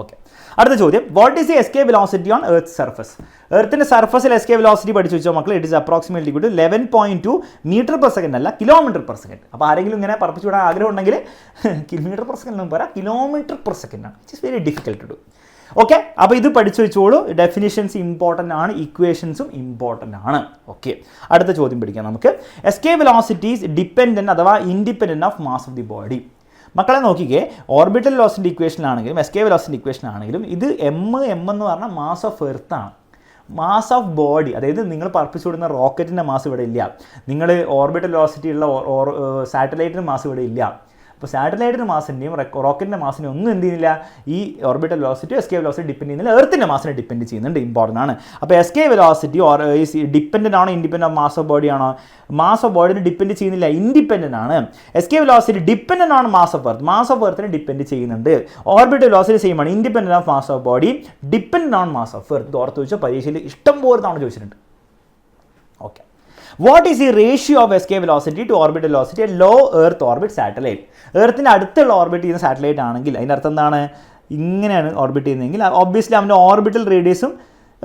ഓക്കെ, അടുത്ത ചോദ്യം, what is the escape velocity on earth surface? എർത്തിൻ്റെ സർഫസിൽ എസ്കേപ്പ് വെലോസിറ്റി പഠിച്ചു വെച്ചോ മക്കൾ, ഇറ്റ് ഈസ് അപ്രോക്സിമേറ്റ്ലി ടു 11.2 മീറ്റർ/സെക്കൻഡ് അല്ല, km/സെക്കൻഡ്. അപ്പോൾ ആരെങ്കിലും ഇങ്ങനെ പറപ്പിച്ച് വിടാൻ ആഗ്രഹം ഉണ്ടെങ്കിൽ km/സെക്കൻഡ് പോരാ, km/സെക്കൻഡ് ആണ്. It is very difficult to do. Okay, അപ്പോൾ ഇത് പഠിച്ചു വെച്ചോളൂ. ഡെഫിനിഷൻസ് ഇമ്പോർട്ടൻ്റ് ആണ്, ഇക്വേഷൻസും ഇമ്പോർട്ടൻ്റ് ആണ്. ഓക്കെ, അടുത്ത ചോദ്യം പഠിക്കാം നമുക്ക്. എസ്കേപ്പ് വെലോസിറ്റീസ് ഡിപ്പെൻഡൻറ്റ് അഥവാ independent of mass of the body. മക്കളെ നോക്കിക്കേ, ഓർബിറ്റൽ വെലോസിറ്റി ഇക്വേഷനാണെങ്കിലും എസ്കേപ്പ് വെലോസിറ്റി ഇക്വേഷനാണെങ്കിലും ഇത് എം എന്ന് പറഞ്ഞാൽ മാസ് ഓഫ് എർത്ത് ആണ്. മാസ് ഓഫ് ബോഡി, അതായത് നിങ്ങൾ പറപ്പിച്ചു വിടുന്ന റോക്കറ്റിൻ്റെ മാസ് ഇവിടെ ഇല്ല, നിങ്ങൾ ഓർബിറ്റൽ വെലോസിറ്റി ഉള്ള സാറ്റലൈറ്റിൻ്റെ മാസ് ഇവിടെ ഇല്ല. അപ്പോൾ സാറ്റലൈറ്റിൻ്റെ മാസിൻ്റെയും റോക്കറ്റിൻ്റെ മാസിനെയും ഒന്നും എന്ത് ചെയ്യുന്നില്ല, ഈ orbital velocity escape velocity depend ചെയ്യുന്നില്ല, എർത്തിൻ്റെ മാസിനെ ഡിപ്പെൻഡ് ചെയ്യുന്നുണ്ട്. ഇമ്പോർട്ടൻ്റ് ആണ്. അപ്പോൾ എസ്കേപ്പ് വെലോസിറ്റി ഡിപ്പെൻഡൻ്റ് ആണോ independent of mass of body ആണോ? മാസ് ഓഫ് ബോഡിനെ ഡിപ്പെൻഡ് ചെയ്യുന്നില്ല, ഇൻഡിപെൻഡൻ്റ് ആണ്. എസ്കേപ്പ് വെലോസിറ്റി ഡിപ്പെൻഡൻ്റ് ആണ് mass of earth, mass of എർത്തിനെ ഡിപ്പെൻഡ് ചെയ്യുന്നുണ്ട്. ഓർബിറ്റൽ വെലോസിറ്റി സെയിം ആണ്, independent of mass of body, dependent ആണ് മാസ് ഓഫ് എർത്ത്. ഓർത്ത് വെച്ചോ, പരീക്ഷയിൽ ഇഷ്ടം പോലെ തവണ ചോദിച്ചിട്ടുണ്ട്. Okay, what is the ratio of escape velocity to orbital velocity low earth orbit satellite? എർത്തിൻ്റെ അടുത്തുള്ള ഓർബിറ്റ് ചെയ്യുന്ന സാറ്റലൈറ്റ് ആണെങ്കിൽ അതിൻ്റെ അർത്ഥം എന്താണ്? ഇങ്ങനെയാണ് ഓർബിറ്റ് ചെയ്യുന്നതെങ്കിൽ ഒബ്വിയസ്ലി അവൻ്റെ ഓർബിറ്റൽ റേഡിയസും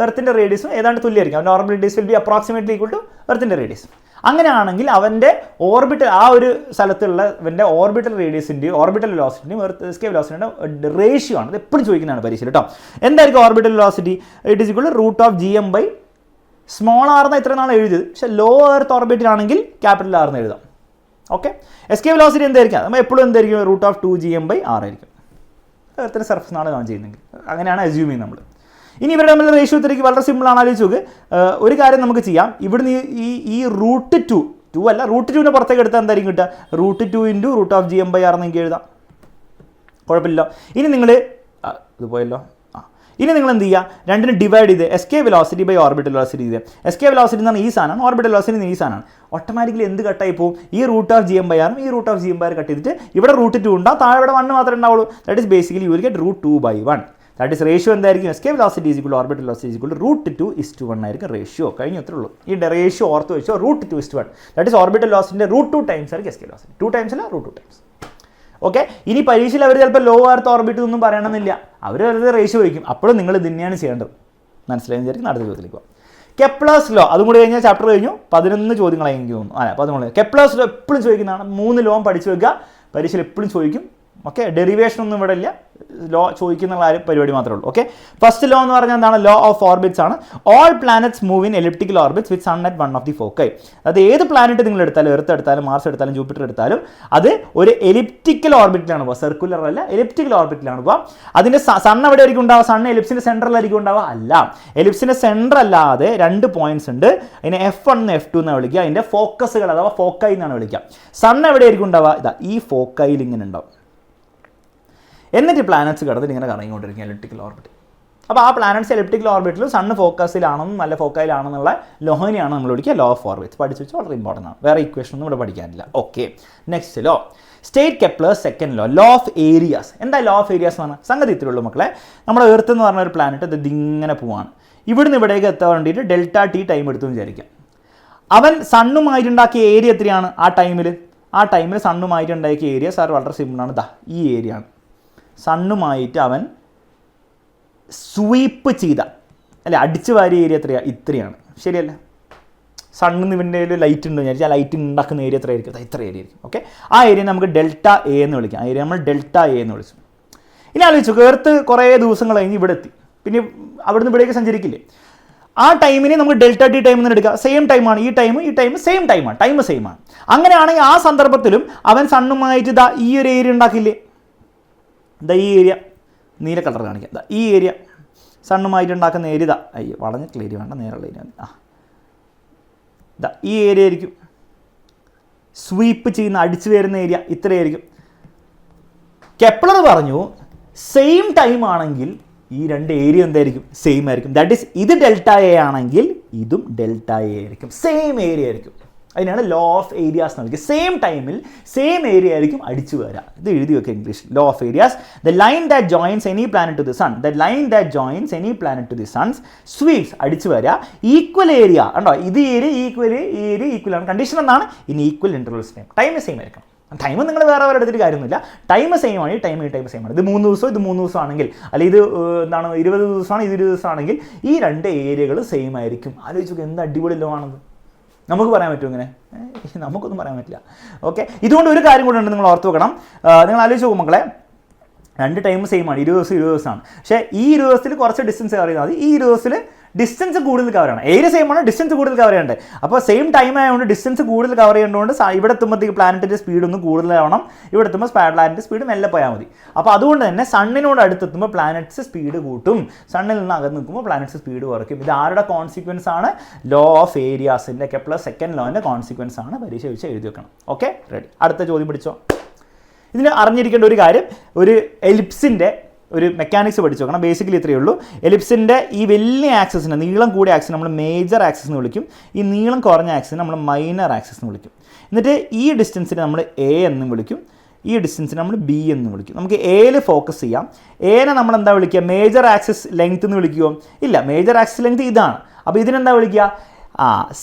എർത്തിൻ്റെ റേഡിയസും ഏതാണ്ട് തുല്യമായിരിക്കും. അവൻ്റെ orbital radius will be approximately equal to എർത്തിൻ്റെ റേഡിയസ്. അങ്ങനെയാണെങ്കിൽ അവൻ്റെ ഓർബിറ്റൽ ആ ഒരു സ്ഥലത്തുള്ള അവൻ്റെ ഓർബിറ്റൽ റേഡിയസിൻ്റെയും ഓർബിറ്റൽ വെലോസിറ്റിൻ്റെയും എസ്കേപ്പ് വെലോസിറ്റിയുടെ റേഷ്യോ ആണ്. ഇത് എപ്പോഴും ചോദിക്കുന്നതാണ് പരീക്ഷയിൽ കേട്ടോ. എന്തായിരിക്കും orbital velocity? It is equal to √g(m) small R എന്ന് ഇത്ര നാൾ എഴുതിയത്, പക്ഷേ ലോ എർത്ത് ഓർബിറ്റിലാണെങ്കിൽ ക്യാപിറ്റൽ ആർ എന്ന് എഴുതാം. ഓക്കെ, എസ്കേപ്പ് വെലോസിറ്റി എന്തായിരിക്കും? നമ്മൾ എപ്പോഴും എന്തായിരിക്കും? √2gm/r ആയിരിക്കും. എർത്തിൻ്റെ സർഫസ് നാളെ ലോഞ്ച് ചെയ്യുന്നെങ്കിൽ അങ്ങനെയാണ് അസ്യൂം ചെയ്യുന്നത് നമ്മൾ. ഇനി ഇവരുടെ തമ്മിലുള്ള റേഷ്യോ ഇത്രയ്ക്ക് വളരെ സിമ്പിളാണ്. ആലോചിച്ച് നോക്ക്. ഒരു കാര്യം നമുക്ക് ചെയ്യാം. ഇവിടുന്ന് ഈ √2 അല്ല, √2 പുറത്തേക്ക് എടുത്താൽ എന്തായിരിക്കും കിട്ടുക? √2 × √(g(m)/r) എന്ന് എനിക്ക് എഴുതാം, കുഴപ്പമില്ല. ഇനി നിങ്ങൾ ഇത് പോയല്ലോ. ഇനി നിങ്ങൾ എന്ത് ചെയ്യുക? രണ്ടിന് ഡിവൈഡ് ചെയ്ത് escape velocity by orbital velocity ചെയ്ത്. എസ്കേപ്പ് വെലോസിറ്റി എന്ന് പറഞ്ഞാൽ ഈ സാധനമാണ്, ഓർബിറ്റൽ വെലോസിറ്റി ഈ സാധനമാണ്. ഓട്ടോമാറ്റിക്കലി എന്ത് കട്ടായി പോകും? ഈ √(g(m)/r) ഈ √(g(m)/r) കട്ട് ചെയ്തിട്ട് ഇവിടെ √2 ഉണ്ടാവും, താഴെ ഇവിടെ 1 മാത്രമേ ഉണ്ടാവുള്ളൂ. That is basically you will get √2/1. That is ratio എന്തായിരിക്കും? Escape velocity is equal to orbital velocity is equal to √2:1 ആയിരിക്കും റേഷ്യോ. കഴിഞ്ഞു, അത്രേ ഉള്ളൂ. ഈ റേഷ്യോ ഓർത്ത് വെച്ചോ, √2:1. ദാറ്റ് ഈസ് ഓർബിറ്റൽ വെലോസിറ്റിൻ്റെ √2 ടൈംസ് ആയിരിക്കും എസ്കേപ്പ് വെലോസിറ്റി. 2 ടൈംസ് അല്ല, √2 ടൈംസ്. ഓക്കെ. ഇനി പരീക്ഷയിൽ അവർ ചിലപ്പോൾ ലോ എർത്ത് ഓർബിറ്റ് ഒന്നും പറയണമെന്നില്ല, അവർ വെറുതെ റേഷ്യോ വയ്ക്കും. അപ്പോഴും നിങ്ങൾ ഇത് തന്നെയാണ് ചെയ്യേണ്ടത്. മനസ്സിലായി വിചാരിക്കും. അടുത്ത ചോദ്യത്തിലേക്ക് പോകാം. കെപ്ലേഴ്സ് ലോ, അതും കൂടി കഴിഞ്ഞാൽ ചാപ്റ്റർ കഴിഞ്ഞു. 11 ചോദ്യങ്ങളായി എനിക്ക് തോന്നുന്നു. 11. കെപ്ലേഴ്സ് ലോ എപ്പോഴും ചോദിക്കുന്നതാണ്. 3 ലോ പഠിച്ചു വെക്കുക, പരീക്ഷയിൽ എപ്പോഴും ചോദിക്കും. ഓക്കെ. ഡെറിവേഷൻ ഒന്നും ഇവിടെ ഇല്ല, ലോ ചോദിക്കുന്ന പരിപാടി മാത്രമേ ഉള്ളൂ. ഓക്കെ. ഫസ്റ്റ് ലോ എന്ന് പറഞ്ഞാൽ എന്താണ്? ലോ ഓഫ് ഓർബിറ്റ്സ് ആണ്. All planets move in elliptical orbits with sun at one of the foci. അത് ഏത് പ്ലാനറ്റ് നിങ്ങൾ എടുത്താലും, എർത്ത് എടുത്താലും, മാർസ് എടുത്താലും, ജൂപ്പിറ്റർ എടുത്താലും, അത് ഒരു എലിപ്റ്റിക്കൽ ഓർബിറ്റിലാണ് പോവുക. സർക്കുലർ അല്ല, എലിപ്റ്റിക്കൽ ഓർബിറ്റിലാണ് പോവുക. അതിൻ്റെ സൺ എവിടെ ആയിരിക്കും ഉണ്ടാവുക? സൺ എലിപ്സിൻ്റെ സെൻട്രലായിരിക്കും ഉണ്ടാവുക? അല്ല, എലിപ്സിൻ്റെ സെൻറ്റർ അല്ലാതെ 2 പോയിന്റ്സ് ഉണ്ട്. അതിനെ F1 F2 എന്നാണ് വിളിക്കുക. അതിൻ്റെ ഫോക്കസുകൾ അഥവാ ഫോക്കൈ എന്നാണ് വിളിക്കുക. സൺ എവിടെയായിരിക്കും ഉണ്ടാവുക? ഇതാ ഈ ഫോക്കൈയിൽ ഇങ്ങനെ ഉണ്ടാവും. എന്നിട്ട് പ്ലാനറ്റ്സ് കിടന്നിട്ട് ഇങ്ങനെ കറങ്ങിക്കൊണ്ടിരിക്കും എലിപ്റ്റിക്കൽ ഓർബിറ്റ്. അപ്പോൾ ആ പ്ലാനറ്റ്സ് എലിപ്റ്റിക്കൽ ഓർബിറ്റിലും സണ്ണ് ഫോക്കസിലാണെന്നും നല്ല ഫോക്കയിലാണെന്നുള്ള ലോഹിനെയാണ് നമ്മൾ വിളിക്കുക ലോ ഓഫ് ഓർബിറ്റ്സ്. പഠിച്ചു വെച്ചാൽ വളരെ ഇമ്പോർട്ടൻ്റ് ആണ്. വേറെ ഇക്വേഷൻ ഒന്നും ഇവിടെ പഠിക്കാനില്ല. Okay. Next law, state Kepler's second law, law of areas. എന്താ ലോ ഓഫ് ഏരിയാസ് എന്ന് പറഞ്ഞാൽ? സംഗതി ഇത്രയുള്ളൂ മക്കളെ. നമ്മുടെ എർത്ത് എന്ന് പറഞ്ഞ ഒരു പ്ലാനറ്റ് ഇത് ഇങ്ങനെ പോവാണ്. ഇവിടുന്ന് ഇവിടേക്ക് എത്താൻ വേണ്ടിയിട്ട് ∆t ടൈം എടുത്തു എന്ന് വിചാരിക്കാം. അവൻ സണ്ണുമായിട്ടുണ്ടാക്കിയ ഏരിയ എത്രയാണ് ആ ടൈമിൽ? ആ ടൈമിൽ സണ്ണുമായിട്ടുണ്ടാക്കിയ ഏരിയ സാർ വളരെ സിമ്പിളാണ്. ദാ ഈ ഏരിയ ആണ്. സണ്ണുമായിട്ട് അവൻ സ്വീപ്പ് ചെയ്ത അല്ലെ അടിച്ചു വാരിയ ഏരിയ എത്രയാണ്? ഇത്രയാണ്. ശരിയല്ല? സണ്ണിന്ന് ഇവൻ്റെ ലൈറ്റ് ഉണ്ട് വിചാരിച്ചാൽ ആ ലൈറ്റ് ഉണ്ടാക്കുന്ന ഏരിയ എത്രയായിരിക്കും? ഇത്ര ഏരിയ ആയിരിക്കും. ഓക്കെ. ആ ഏരിയ നമുക്ക് ∆A എന്ന് വിളിക്കാം. ആ ഏരിയ നമ്മൾ ∆A എന്ന് വിളിച്ചു. ഇനി ആലോചിച്ചു, എർത്ത് കുറേ ദിവസങ്ങൾ കഴിഞ്ഞ് ഇവിടെ എത്തി. പിന്നെ അവിടുന്ന് ഇവിടേക്ക് സഞ്ചരിക്കില്ലേ? ആ ടൈമിനെ നമുക്ക് ∆t ടൈം എന്ന് എടുക്കുക. സെയിം ടൈമാണ്. ഈ ടൈം സെയിം ടൈമാണ്. ടൈം സെയിം ആണ്. അങ്ങനെയാണെങ്കിൽ ആ സന്ദർഭത്തിലും അവൻ സണ്ണുമായിട്ട് ഇതാ ഈ ഒരു ഏരിയ ഉണ്ടാക്കില്ലേ? ഇതാ ഈ ഏരിയ നീല കളർ കാണിക്കാം. ഇതാ ഈ ഏരിയ സണ്ണുമായിട്ട് ഉണ്ടാക്കുന്ന ഏരിയ. ഇതാ അയ്യോ വളഞ്ഞിട്ടുള്ള ഏരിയ വേണ്ട, നേരെയുള്ള ഏരിയ. ഇതാ ഈ ഏരിയ ആയിരിക്കും. സ്വീപ്പ് ചെയ്യുന്ന അടിച്ചു വരുന്ന ഏരിയ ഇത്രയായിരിക്കും. കെപ്ലർ പറഞ്ഞു സെയിം ടൈം ആണെങ്കിൽ ഈ 2 ഏരിയ എന്തായിരിക്കും? സെയിം ആയിരിക്കും. ദാറ്റ് ഈസ് ഇത് ∆A ആണെങ്കിൽ ഇതും ∆A ആയിരിക്കും. സെയിം ഏരിയ ആയിരിക്കും. അതിനാണ് ലോ ഓഫ് ഏരിയാസ് എന്ന് വിളിക്കുക. സെയിം ടൈമിൽ സെയിം ഏരിയ ആയിരിക്കും അടിച്ചു വരിക. ഇത് എഴുതി വെക്കുക English. Law of areas, the line that joins any planet to the sun, the line that joins any planet to the sun's sweeps അടിച്ചു വരിക ഈക്വൽ ഏരിയ. കണ്ടോ? ഇത് ഏരിയ ഈക്വൽ ആണ്. കണ്ടീഷൻ എന്നാണ് ഇനി equal intervals time. Time same ആയിരിക്കണം. Time നിങ്ങൾ വേറെ എടുത്തിട്ട് കാര്യമൊന്നുമില്ല. ടൈം സെയിം ആണ്. ഈ ടൈം സെയിം ആണ്. ഇത് 3 ദിവസം ഇത് 3 ദിവസം ആണെങ്കിൽ, അല്ലെങ്കിൽ ഇത് എന്താണ് 20 ദിവസമാണ് ഇത് 20 ദിവസം ആണെങ്കിൽ ഈ 2 ഏരിയകൾ സെയിം ആയിരിക്കും. ആലോചിച്ചു എന്ത് അടിപൊളി ലോ ആണെന്ന്. നമുക്ക് പറയാൻ പറ്റും ഇങ്ങനെ? നമുക്കൊന്നും പറയാൻ പറ്റില്ല. ഓക്കെ. ഇതുകൊണ്ട് ഒരു കാര്യം കൂടെ ഉണ്ട്, നിങ്ങൾ ഓർത്ത് വെക്കണം. നിങ്ങൾ ആലോചിച്ച് നോക്കും മക്കളെ, 2 ടൈം സെയിം ആണ്. 20 ദിവസമാണ്. പക്ഷേ ഈ 20 ദിവസത്തിൽ കുറച്ച് ഡിസ്റ്റൻസ് കവർ ചെയ്താൽ മതി. ഈ 20 ദിവസത്തിൽ ഡിസ്റ്റൻസ് കൂടുതൽ കവർ ചെയ്യണം. ഏരിയ സെയിം ആണ്, ഡിസ്റ്റൻസ് കൂടുതൽ കവർ ചെയ്യണ്ടേ. അപ്പോൾ സെയിം ടൈം ആയതുകൊണ്ട് ഡിസ്റ്റൻസ് കൂടുതൽ കവർ ചെയ്യേണ്ടതുകൊണ്ട് ഇവിടെ എത്തുമ്പോഴത്തേക്ക് പ്ലാനറ്റിൻ്റെ സ്പീഡ് ഒന്ന് കൂടുതലാവണം. ഇവിടെ എത്തുമ്പോൾ പ്ലാനറ്റിൻ്റെ സ്പീഡ് മെല്ലെ പോയാൽ മതി. അപ്പോൾ അതുകൊണ്ട് തന്നെ സണ്ണിനോട് അടുത്തെത്തുമ്പോൾ പ്ലാനറ്റ്സ് സ്പീഡ് കൂട്ടും, സണ്ണിൽ നിന്ന് അകന്ന് നിൽക്കുമ്പോൾ പ്ലാനറ്റ്സ് സ്പീഡ് കുറയ്ക്കും. ഇത് ആരുടെ കോൺസിക്വൻസ് ആണ്? ലോ ഓഫ് ഏരിയാസിൻ്റെ കെപ്ലർ സെക്കൻഡ് ലോൻ്റെ കോൺസിക്വൻസ് ആണ്. പരീക്ഷ ചോദിച്ചാൽ എഴുതി വെക്കണം. Okay, ready. അടുത്ത ചോദ്യം പിടിച്ചോ. ഇതിന് അറിഞ്ഞിരിക്കേണ്ട ഒരു കാര്യം, ഒരു എലിപ്സിൻ്റെ ഒരു മെക്കാനിക്സ് പഠിച്ചു നോക്കണം. ബേസിക്കലി ഇത്രയേ ഉള്ളൂ. എലിപ്സിൻ്റെ ഈ വലിയ ആക്സിസിനെ, നീളം കൂടിയ ആക്സിസ് നമ്മൾ മേജർ ആക്സിസ് എന്ന് വിളിക്കും. ഈ നീളം കുറഞ്ഞ ആക്സിസിനെ നമ്മൾ മൈനർ ആക്സിസ് എന്ന് വിളിക്കും. എന്നിട്ട് ഈ ഡിസ്റ്റൻസിനെ നമ്മൾ A എന്നും വിളിക്കും, ഈ ഡിസ്റ്റൻസിനെ നമ്മൾ B എന്നും വിളിക്കും. നമുക്ക് Aയിൽ ഫോക്കസ് ചെയ്യാം. Aനെ നമ്മൾ എന്താ വിളിക്കുക? മേജർ ആക്സിസ് ലെങ്ത് എന്ന് വിളിക്കുമോ? ഇല്ല, മേജർ ആക്സിസ് ലെങ്ത് ഇതാണ്. അപ്പോൾ ഇതിനെന്താ വിളിക്കുക?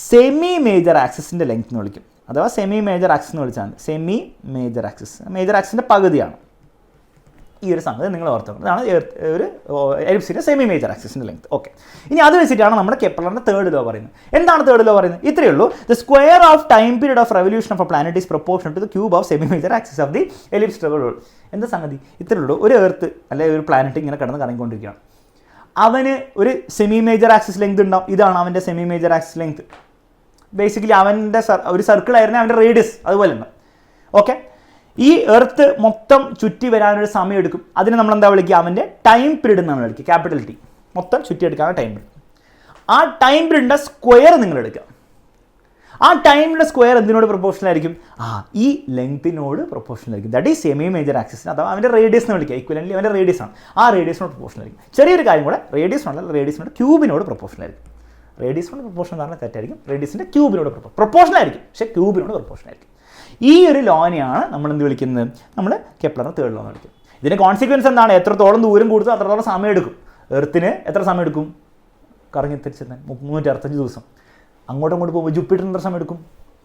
സെമി മേജർ ആക്സിസിൻ്റെ ലെങ്ത് എന്ന് വിളിക്കും. അഥവാ സെമി മേജർ ആക്സിസ് എന്ന് വിളിച്ചാൽ മതി. സെമി മേജർ ആക്സിസ് മേജർ ആക്സിസിൻ്റെ പകുതിയാണ്. ഈ ഒരു സംഗതി നിങ്ങൾ ഓർത്തുകൊണ്ട് ഇതാണ് ഒരു എലിപ്സിൻ്റെ സെമി മേജർ ആക്സിസിൻ്റെ ലെങ്ത്. ഓക്കെ. ഇനി അത് വെച്ചിട്ടാണ് നമ്മുടെ കെപ്ലറിൻ്റെ തേർഡ് ലോ പറയുന്നത്. എന്താണ് തേർഡ് ലോ പറയുന്നത്? ഇത്രയേ ഉള്ളൂ. The square of time period of revolution of a planet is proportional to the cube of semi major axis of the ellipse travel. എന്താ സംഗതി? ഇത്രയേ ഉള്ളൂ. ഒരു എർത്ത് അല്ലെങ്കിൽ ഒരു പ്ലാനറ്റ് ഇങ്ങനെ കിടന്ന് കറങ്ങിക്കൊണ്ടിരിക്കുകയാണ്. അവന് ഒരു സെമി മേജർ ആക്സിസ് ലെങ്ത് ഉണ്ടാവും. ഇതാണ് അവൻ്റെ semi major axis length. Basically അവൻ്റെ ഒരു സർക്കിൾ ആയിരുന്നു അവൻ്റെ റേഡിയസ്, അതുപോലെ ഉണ്ട്. ഓക്കെ. ഈ എർത്ത് മൊത്തം ചുറ്റി വരാനൊരു സമയം എടുക്കും. അതിന് നമ്മൾ എന്താ വിളിക്കുക? അവൻ്റെ ടൈം പീരീഡ് എന്നാണ് വിളിക്കുക. Capital T. മൊത്തം ചുറ്റിയെടുക്കാനുള്ള ടൈം പീരീഡ്. ആ ടൈം പീരീഡിൻ്റെ സ്ക്വയർ നിങ്ങൾ എടുക്കുക. ആ ടൈമിൻ്റെ സ്ക്വയർ എന്തിനോട് പ്രൊപ്പോർഷണൽ ആയിരിക്കും? ഈ ലെങ്ത്തിനോട് പ്രൊപ്പോർഷണൽ ആയിരിക്കും. ദാറ്റ് ഈസ് സെമി മേജർ ആക്സിസിന്, അഥവാ അവൻ്റെ റേഡിയസ് എന്ന് വിളിക്കുക. ഈക്വലൻ്റ് അവൻ്റെ റേഡിയസ് ആണ്. ആ റേഡിയസിനോട് പ്രൊപ്പോർഷണൽ ആയിരിക്കും. ചെറിയൊരു കാര്യം കൂടെ, റേഡിയസിനോട് ക്യൂബിനോട് പ്രൊപ്പോർഷണൽ ആയിരിക്കും. റേഡിയസിനോട് പ്രൊപ്പോർഷണൽ പറഞ്ഞാൽ തെറ്റായിരിക്കും. റേഡിയസിൻ്റെ ക്യൂബിനോട് പ്രൊപ്പോർഷണൽ ആയിരിക്കും, പക്ഷേ ക്യൂബിനോട് പ്രൊപ്പോർഷണൽ ആയിരിക്കും. ഈ ഒരു ലോനെയാണ് നമ്മൾ എന്ത് വിളിക്കുന്നത്? നമ്മൾ കെപ്ലറിൻ്റെ തേർഡ് ലോ എന്ന് വിളിക്കും. ഇതിൻ്റെ കോൺസിക്വൻസ് എന്താണ്? എത്രത്തോളം ദൂരം കൂടുതൽ അത്രത്തോളം സമയം എടുക്കും. എർത്തിന് എത്ര സമയം എടുക്കും കറങ്ങി തിരിച്ചെത്താൻ? 365 ദിവസം. അങ്ങോട്ടും പോകുമ്പോൾ ജൂപ്പിറ്ററിന് എത്ര സമയം എടുക്കും?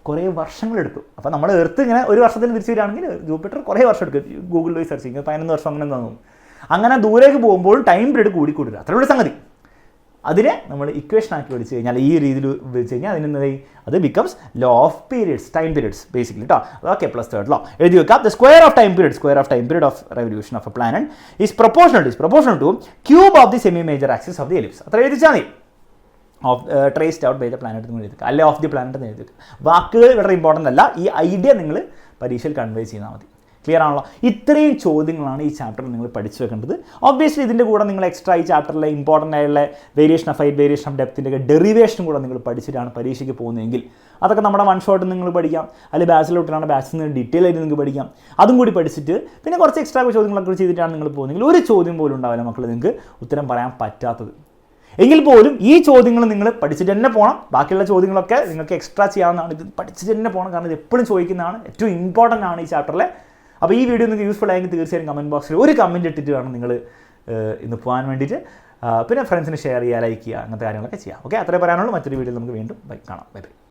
കുറേ വർഷങ്ങളെടുക്കും. അപ്പോൾ നമ്മൾ എർത്ത് ഇങ്ങനെ ഒരു വർഷത്തിൽ തിരിച്ചു വരികയാണെങ്കിൽ ജൂപ്പിറ്റർ കുറേ വർഷം എടുക്കും. ഗൂഗിളിൽ പോയി സെർച്ച് ചെയ്യുക, 11 വർഷം അങ്ങനെ തോന്നും. അങ്ങനെ ദൂരേക്ക് പോകുമ്പോൾ ടൈം പീരീഡ് കൂടി അത്രയുള്ള സംഗതി. അതിനെ നമ്മൾ ഇക്വേഷൻ ആക്കി പഠിച്ചു കഴിഞ്ഞാൽ, ഈ രീതിയിൽ വെച്ച് കഴിഞ്ഞാൽ അതിനെന്തായി? അത് becomes law of periods, time periods basically കേട്ടോ. അതാ കെപ്ലർസ് തേർഡ് ലോ. എഴുതി വെക്കാം. The square of time period of revolution of a planet is proportional to cube of the semi major axis of the ellipse. അത്ര എഴുതിച്ചാൽ മതി. Of traced out by the planet എന്ന് എഴുതി വെക്കുക, അല്ലെ of the planet എന്ന് എഴുതി വെക്കുക. വാക്കുകൾ വളരെ ഇമ്പോർട്ടൻ്റ് അല്ല, ഈ ഐഡിയ നിങ്ങൾ പരീക്ഷയിൽ കൺവേ ചെയ്താൽ മതി. ക്ലിയർ ആണല്ലോ? ഇത്രയും ചോദ്യങ്ങളാണ് ഈ ചാപ്റ്ററിൽ നിങ്ങൾ പഠിച്ചു വെക്കേണ്ടത്. ഒബ്വിയസ്ലി ഇതിൻ്റെ കൂടെ നിങ്ങൾ എക്സ്ട്രാ ഈ ചാപ്റ്ററിലെ ഇമ്പോർട്ടൻ്റ് ആയിട്ടുള്ള variation of height, variation of ഡെപ്തിൻ്റെ ഒക്കെ ഡെറിവേഷനും കൂടെ നിങ്ങൾ പഠിച്ചിട്ടാണ് പരീക്ഷയ്ക്ക് പോകുന്നതെങ്കിൽ അതൊക്കെ നമ്മുടെ വൺ ഷോട്ട് നിങ്ങൾ പഠിക്കാം. അല്ലെങ്കിൽ ബാച്ചിലോട്ടാണ്, ബാച്ചിൽ നിന്ന് ഡീറ്റെയിൽ ആയിട്ട് നിങ്ങൾക്ക് പഠിക്കാം. അതും കൂടി പഠിച്ചിട്ട് പിന്നെ കുറച്ച് എക്സ്ട്രാ ചോദ്യങ്ങളൊക്കെ ചെയ്തിട്ടാണ് നിങ്ങൾ പോകുന്നതെങ്കിൽ ഒരു ചോദ്യം പോലും ഉണ്ടാവില്ല മക്കൾ നിങ്ങൾക്ക് ഉത്തരം പറയാൻ പറ്റാത്തത്. എങ്കിൽ പോലും ഈ ചോദ്യങ്ങൾ നിങ്ങൾ പഠിച്ചിട്ട് തന്നെ പോകണം. ബാക്കിയുള്ള ചോദ്യങ്ങളൊക്കെ നിങ്ങൾക്ക് എക്സ്ട്രാ ചെയ്യാവുന്നതാണ്. ഇത് പഠിച്ചിട്ട് തന്നെ പോകണം, കാരണം ഇത് എപ്പോഴും ചോദിക്കുന്നതാണ്, ഏറ്റവും ഇമ്പോർട്ടൻ്റ് ആണ് ഈ ചാപ്റ്ററിലെ. അപ്പോൾ ഈ വീഡിയോ നിങ്ങൾക്ക് യൂസ്ഫുൾ ആയെങ്കിൽ തീർച്ചയായും കമൻറ്റ് ബോക്സിൽ ഒരു കമൻറ്റ് ഇട്ടിട്ട് വേണം നിങ്ങൾ ഇന്ന് പോകാൻ വേണ്ടിയിട്ട്. പിന്നെ ഫ്രണ്ട്സിന് ഷെയർ ചെയ്യുക, ലൈക്ക് ചെയ്യുക, അങ്ങനത്തെ കാര്യങ്ങളൊക്കെ ചെയ്യാം. ഓക്കെ, അത്രേ പറയാനുള്ളൂ. മറ്റൊരു വീഡിയോയിൽ നമുക്ക് വീണ്ടും കാണാം. Bye bye.